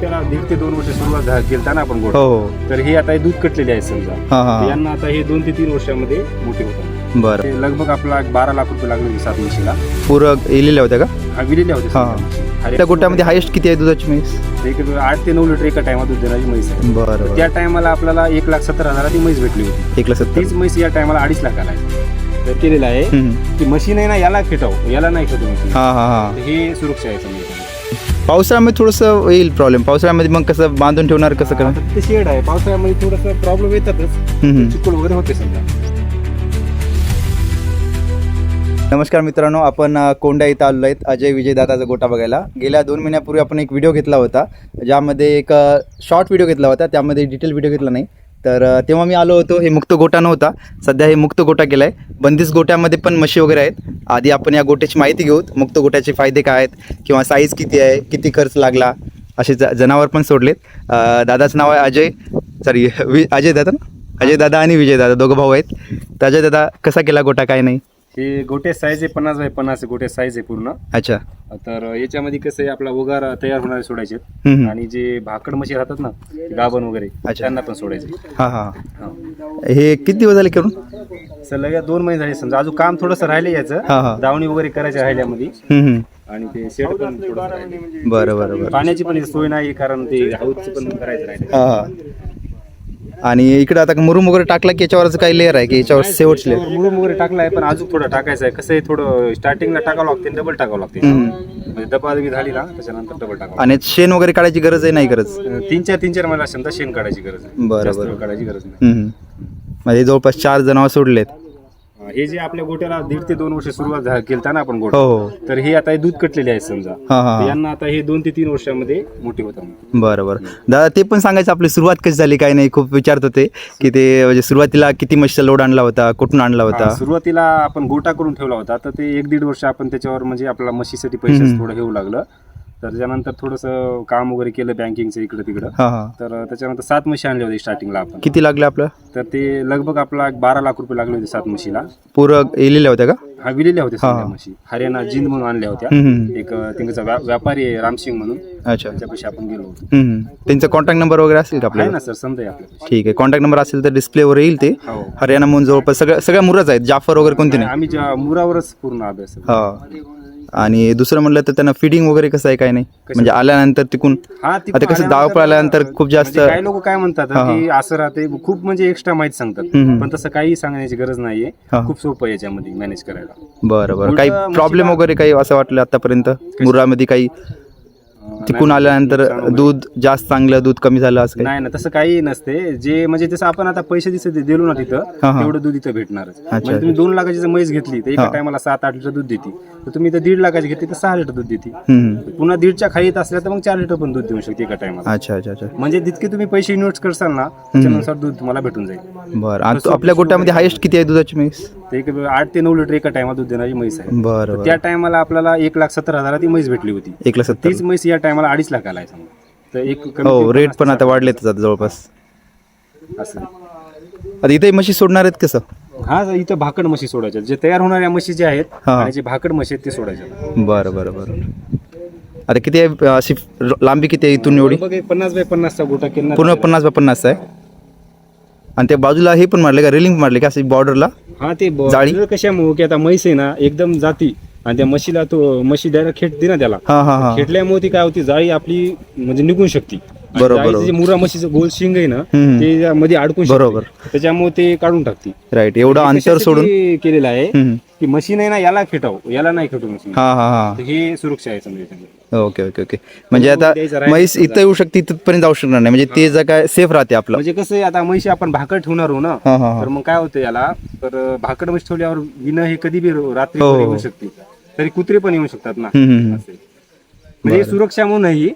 त्याला 1.5 ते 2 वर्ष सुरुवात केलता ना आपण गोट. हो. तर हे आता दूध कटलेले आहे समजा. यांना आता हे 2 ते 3 वर्षामध्ये मोठे होतात. बरं. ते लगभग आपला 12 लाख रुपये लागले 7 म्हशीला. पूरक इलेल्या होत्या का? हा विलेल्या होते. त्या गोट्यामध्ये हायेस्ट किती आहे दुधाची म्हैस? 8 ते 9 लिटर एका टायमात दूध देणारी म्हैस आहे. बरं. त्या टायमाला आपल्याला 1,70,000 ती म्हैस भेटली होती. 1,70,000. तीच म्हैस या टायमाला 2.5 लाखाला आहे. तर केलेलं आहे की मशीन आहे ना याला खेटाव, याला नाही खेटू मशीन. हे सुरक्षा आहे समजा. पावसाळ्यामध्ये थोडंसं येईल प्रॉब्लेम. पावसाळ्यामध्ये मग कसं बांधून ठेवणार, कसं करणार? ते शेड आहे, पावसाळ्यामध्ये थोडंसं प्रॉब्लेम येतातच, चिखल वगैरे होते समजा. नमस्कार मित्रांनो, आपण कोंडा इथं आलो आहेत अजय विजय दादाचा गोटा बघायला. गेल्या 2 महिन्यापूर्वी आपण एक व्हिडिओ घेतला होता, ज्यामध्ये एक शॉर्ट व्हिडिओ घेतला होता, त्यामध्ये डिटेल व्हिडिओ घेतला नाही. तर तेव्हा मी आलो होतो. हे मुक्त गोटा नव्हता, सध्या हे मुक्त गोटा केला आहे. बंदिस्त गोट्यामध्ये पण म्हशी वगैरे आहेत. आधी आपण या गोट्याची माहिती घेऊ, मुक्त गोट्याचे फायदे काय आहेत, किंवा साईज किती आहे, किती खर्च लागला, असे जनावर पण सोडलेत. दादाचं नाव आहे अजय दादा. अजय दादा आणि विजय दादा दोघं भाऊ आहेत. तर अजय दादा, कसा केला गोटा, काय नाही? हे गोटे साईज आहे 50 बाय 50 गोटे साईज आहे पूर्ण. अच्छा. तर याच्यामध्ये कसं आहे, आपला वगार तयार होणारे सोडायचे आणि जे भाकड म्हशी राहतात ना, गाभण वगैरे, त्यांना पण सोडायचे. हे किती दिवस झाले करून? सलग या 2 महिने झाले समजा. अजून काम थोडंसं राहिले याचं, दावणी वगैरे करायचं राहिल्यामध्ये, आणि ते शेड पण थोडं राहिले. बरं. पाण्याची पण सोय नाही, कारण ते हाऊसचं पण करायचं राहिले. आणि इकडे आता मुरुम वगैरे टाकला की याच्यावरच काही लेअर आहे की याच्यावर शेवटची लेअर? मुरुम वगैरे टाकला आहे, पण अजून थोडं टाकायचं आहे. कसं आहे, थोडं स्टार्टिंगला टाकावं लागते, डबल टाकावं लागते. म्हणजे दबादबी झाली ना, त्याच्यानंतर डबल टाकावं. आणि शेण वगैरे काढायची गरज आहे, नाही गरज? 3-4 महिन्याला समजा शेण काढायची गरज आहे. बरं. काढायची गरज नाही. म्हणजे जवळपास 4 जनावर सोडलेत. हे जे आपल्या गोट्याला 1.5 ते 2 वर्ष सुरुवात केलता ना आपण गोट. हो. तर हे आता दूध कटलेले आहे समजा. यांना आता हे 2 ते 3 वर्षामध्ये मोठे होतात. बरं. दादा, ते पण सांगायचं, आपली सुरुवात कशी झाली, काय नाही? खूप विचारत होते की ते म्हणजे सुरुवातीला किती म्हशीचा लोड आणला होता, कुठून आणला होता? सुरुवातीला आपण गोटा करून ठेवला होता, तर ते 1-1.5 वर्ष आपण त्याच्यावर म्हणजे आपला म्हशीसाठी पैसे थोडं घेऊ लागलं. तर त्याच्यानंतर थोडंसं काम वगैरे केलं बँकिंगचं इकडं तिकडं. तर त्याच्यानंतर 7 म्हशी आणल्या होत्या स्टार्टिंगला आपण. किती लागले आपलं? तर ते लगभग आपला 12 लाख रुपये लागले होते 7 म्हशीला. पूरक इलेल्या होत्या का? हा विलेल्या होत्या सगळ्या म्हशी. हरियाणा जिंद म्हणून आणल्या होत्या. एक त्यांचा व्यापारी आहे रामसिंग म्हणून. अच्छा. त्याच्यापाशी आपण गेलो होतो. त्यांचा कॉन्टॅक्ट नंबर वगैरे असेल का आपल्याला? ना सर, समजा आपल्याला. ठीक आहे, कॉन्टॅक्ट नंबर असेल तर डिस्प्लेवर येईल. ते हरियाणा म्हणून जवळपास सगळ्या मुराच आहेत, जाफर वगैरे कोणते नाही? आम्ही मुरावरच पूर्ण अभ्यास. आणि दुसरं म्हटलं तर त्यांना फिडिंग वगैरे कसं आहे, काय नाही? म्हणजे आल्यानंतर तिकून आता कसं दावपळ आल्यानंतर खूप जास्त काही लोक काय म्हणतात की असं राहते, खूप म्हणजे एक्स्ट्रा माहिती सांगतात, पण तसं काही सांगण्याची गरज नाहीये. खूप सोपं याच्यामध्ये मॅनेज करायला. बरं. काही प्रॉब्लेम वगैरे काही असं वाटलं आतापर्यंत मुरामध्ये? काही तिकून आल्यानंतर दूध जास्त चांगलं, दूध कमी झालं असं? नाही ना, तसं काही नसते. जे म्हणजे जसं आपण आता पैसे दिलो ना तिथं, तेवढं दूध इथं भेटणारच. म्हणजे तुम्ही 2 लाखाची जर म्हैस घेतली तर एका टायमाला 7-8 लिटर दूध देते. तर तुम्ही तर 1.5 लाखाची घेतली तर 6 लिटर दूध देते. पुन्हा 1.5च्या खाली येत असल्या तर मग 4 लिटर पण दूध देऊ शकते एका टायमाला. अच्छा. म्हणजे जितके तुम्ही पैसे इन्व्हेस्ट करसाल ना, त्याच्यानुसार दूध तुम्हाला भेटून जाईल. बरं. आपल्या गोट्यामध्ये हायेस्ट किती आहे दुधाची म्हैस? 8 ते 9 लिटर एका टायमात दूध देणारी म्हैस आहे. बरं. त्या टायमाला आपल्याला 1,70,000 ती म्हैस भेटली होती. 1,70,000. तीच म्हैस या टायमाला 2.5 लाखाला आहे. हो, रेट पण आता वाढलेत जवळपास. असं आता इथे म्हशी सोडणार आहेत कसं? इथं भाकड म्हशी सोडायच्या, जे तयार होणाऱ्या म्हशी जे आहेत आणि जे भाकड म्हशी आहेत ते सोडायच्या. बरं. आता किती आहे अशी लांबी, किती आहे इथून एवढी? 50 बाय 50 चा गोटा केला. पूर्ण 50 बाय 50 आहे. आणि त्या बाजूला हे पण मारले का, रेलिंग मारले का अशी बॉर्डरला? ते जाळी कशामुळे की आता म्हैस आहे ना एकदम जाती, आणि त्या म्हशीला म्हशी द्यायला खेटते ना, त्याला खेटल्यामुळे ती काय होती, जाळी आपली म्हणजे निघून शकते. बरोबर. मुरा म्हशीचं गोल शिंग आहे ना, ते मध्ये अडकून बरोबर, त्याच्यामुळे ते काढून टाकते. राईट. एवढं अंतर सोडून केलेलं आहे की मशीन आहे ना याला खेटाव, याला नाही खेटू मशीन. हे सुरक्षा आहे समजा. ओके. म्हणजे आता म्हैस इथं येऊ शकते, तिथपर्यंत जाऊ शकणार नाही, म्हणजे ते जर काय सेफ राहते आपलं. म्हणजे कसं आहे, आता म्हशी आपण भाकड ठेवणार हो ना, तर मग काय होतं याला, तर भाकड म्हशी ठेवल्यावर विना हे कधी बी रात्री येऊ शकते, तरी कुत्रे पण येऊ शकतात ना. म्हणजे सुरक्षा म्हणूनही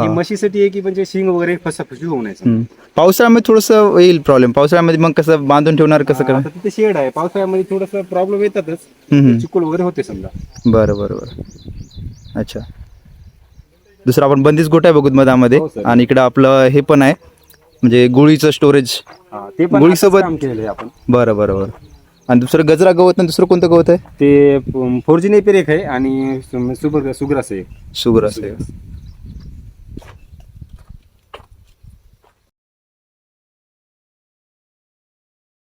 म्हशीसाठी आहे की म्हणजे शिंग वगैरे फसाफसी होऊ नये. पावसाळ्यामध्ये थोडंसं येईल प्रॉब्लेम. पावसाळ्यामध्ये मग कसं बांधून ठेवणार, कसं करणार? तिथे शेड आहे, पावसाळ्यामध्ये थोडंसं प्रॉब्लेम येतातच, चिखल वगैरे होते समजा. बरं. अच्छा. दुसरं आपण बंदिस्त गोटा बघू मधामध्ये, आणि इकडं आपलं हे पण आहे म्हणजे गुळीचं स्टोरेज, ते पण गुळीसोबत काम केलेलं आहे आपण. बरं. आणि दुसरं गजरा गवत, आणि दुसरं कोणतं गवत आहे? ते 4G नेपियर एक आहे, आणि सुग्रास आहे.